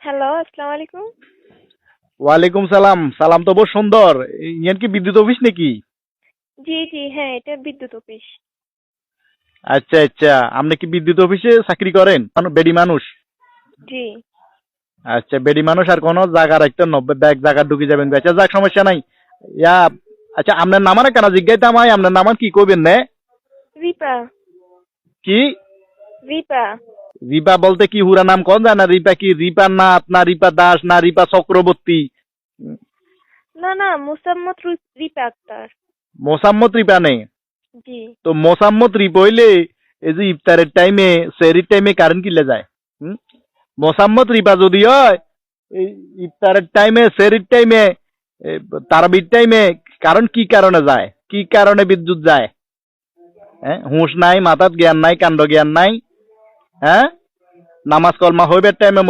Hello, আসসালামু আলাইকুম। ওয়ালাইকুম সালাম। সালাম তো বহু সুন্দর। ইয়ান কি বিদ্যুৎ অফিস নাকি? জি, জি, হ্যাঁ, এটা বিদ্যুৎ অফিস। আচ্ছা আচ্ছা, আপনি কি বিদ্যুৎ অফিসে চাকরি করেন? বেডি মানুষ? জি। আচ্ছা, বেডি মানুষ আর কোনো জায়গা রাখতে 90 ব্যাগ জায়গা ঢুকে যাবেন। আচ্ছা যাক, সমস্যা নাই। ইয়া, আচ্ছা আপনার নামার কেন জিজ্ঞাসা আমায়, আপনার নামান কি কইবেন নে? রিপা, কি রিপা। রিপা বলতে কি হুরা নাম কোন যায় না? রিপা কি রিপা নাথ না রিপা দাস না রিপা চক্রবর্তী? না, না, মোসাম্মত রিপা আক্তার। মোসাম্মত রিপা নেই জি। তো? মোসাম্মত রিপা হইলে এই যে ইফতারের টাইমে সেহরির টাইমে কারেন্ট কিলে যায়। হুম? মোসাম্মত রিপা যদি হয়, এই ইফতারের টাইমে সেহরির টাইমে তারাবির টাইমে কারণ কি কারণে যায়, কি কারণে বিদ্যুৎ যায়? হ্যাঁ, হুঁশ নাই, মাথাত জ্ঞান নাই, কাণ্ড জ্ঞান নাই। হ্যাঁ, নামাজ কলমা হইবার টাইমে